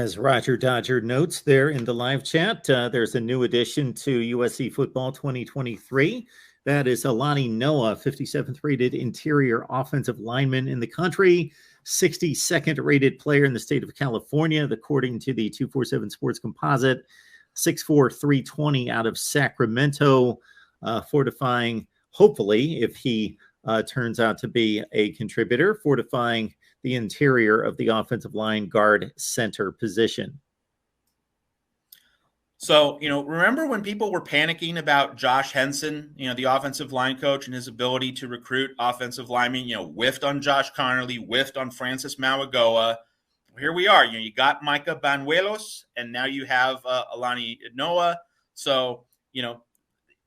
As Roger Dodger notes there in the live chat, there's a new addition to USC football 2023. That is Alani Noa, 57th rated interior offensive lineman in the country, 62nd rated player in the state of California, according to the 247 Sports Composite, 6'4", 320 out of Sacramento, fortifying, hopefully, if he turns out to be a contributor, fortifying the interior of the offensive line guard center position. So, remember when people were panicking about Josh Henson, the offensive line coach, and his ability to recruit offensive linemen, whiffed on Josh Conerly, whiffed on Francis Mauigoa. Here we are. You got Micah Banuelos, and now you have Alani Noa. So,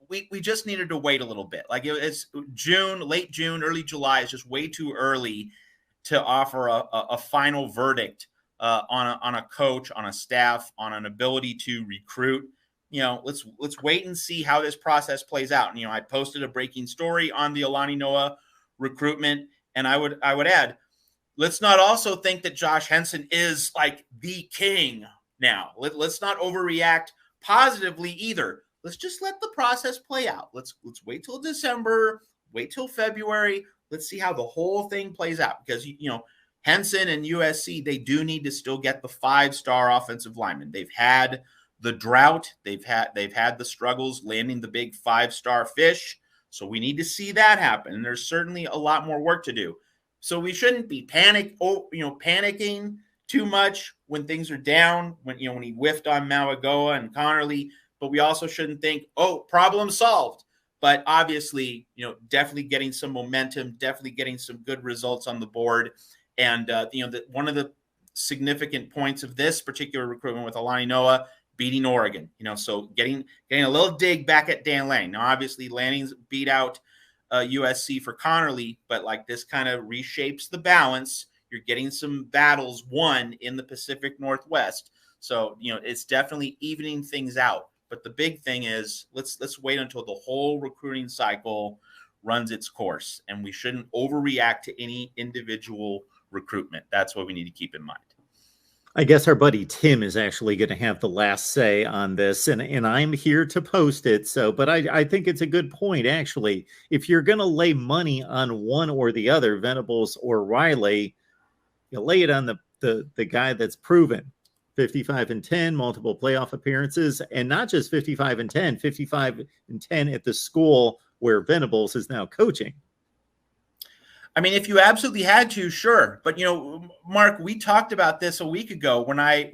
we just needed to wait a little bit. Like it's June, late June, early July. It's just way too early to offer a final verdict on a coach, on a staff, on an ability to recruit. Let's wait and see how this process plays out. And, I posted a breaking story on the Alani Noa recruitment, and I would add, let's not also think that Josh Henson is like the king now. Let's not overreact positively either. Let's just let the process play out. Let's wait till December, wait till February. Let's see how the whole thing plays out, because, Henson and USC, they do need to still get the 5-star offensive lineman. They've had the drought. They've had the struggles landing the big 5-star fish. So we need to see that happen. And there's certainly a lot more work to do. So we shouldn't be panicking too much when things are down, when he whiffed on Mauigoa and Conerly, but we also shouldn't think, problem solved. But obviously, definitely getting some momentum, definitely getting some good results on the board. And, one of the significant points of this particular recruitment with Alani Noa, beating Oregon, so getting a little dig back at Dan Lanning. Now, obviously, Lanning's beat out USC for Conerly, but like this kind of reshapes the balance. You're getting some battles won in the Pacific Northwest. So, it's definitely evening things out. But the big thing is let's wait until the whole recruiting cycle runs its course, and we shouldn't overreact to any individual recruitment. That's what we need to keep in mind. I guess our buddy Tim is actually going to have the last say on this, and I'm here to post it. But I think it's a good point, actually. If you're going to lay money on one or the other, Venables or Riley, you lay it on the guy that's proven. 55-10, multiple playoff appearances, and not just 55-10, 55-10 at the school where Venables is now coaching. I mean, if you absolutely had to, sure. But, Mark, we talked about this a week ago when I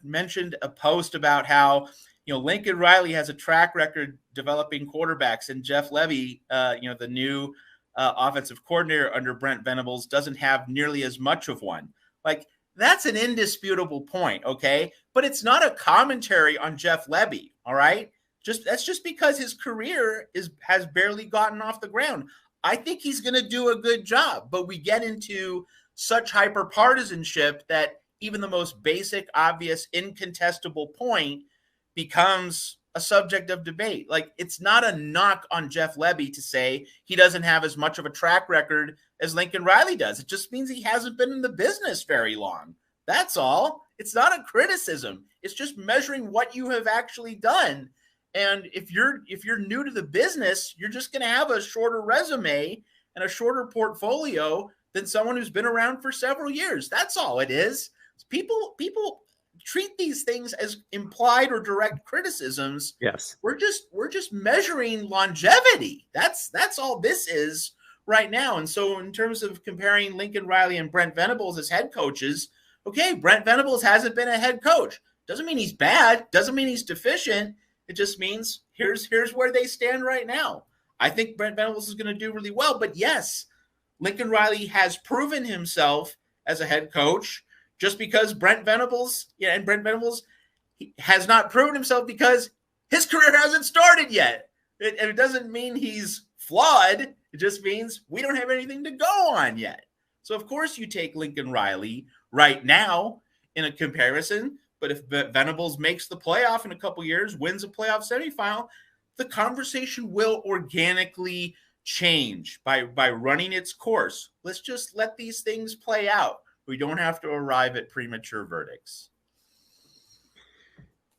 mentioned a post about how, Lincoln Riley has a track record developing quarterbacks, and Jeff Levy, the new offensive coordinator under Brent Venables, doesn't have nearly as much of one. Like, that's an indisputable point, okay? But it's not a commentary on Jeff Levy, all right? That's just because his career has barely gotten off the ground. I think he's going to do a good job, but we get into such hyper-partisanship that even the most basic, obvious, incontestable point becomes a subject of debate. Like, it's not a knock on Jeff Levy to say he doesn't have as much of a track record as Lincoln Riley does. It just means he hasn't been in the business very long. That's all. It's not a criticism. It's just measuring what you have actually done. And if you're new to the business, you're just going to have a shorter resume and a shorter portfolio than someone who's been around for several years. That's all it is. People treat these things as implied or direct criticisms. Yes. We're just measuring longevity. That's all this is right now. And so in terms of comparing Lincoln Riley and Brent Venables as head coaches, okay, Brent Venables hasn't been a head coach. Doesn't mean he's bad. Doesn't mean he's deficient. It just means here's where they stand right now. I think Brent Venables is going to do really well. But yes, Lincoln Riley has proven himself as a head coach. Just because Brent Venables has not proven himself because his career hasn't started yet. It doesn't mean he's flawed. It just means we don't have anything to go on yet. So, of course, you take Lincoln Riley right now in a comparison. But if Venables makes the playoff in a couple years, wins a playoff semifinal, the conversation will organically change by running its course. Let's just let these things play out. We don't have to arrive at premature verdicts.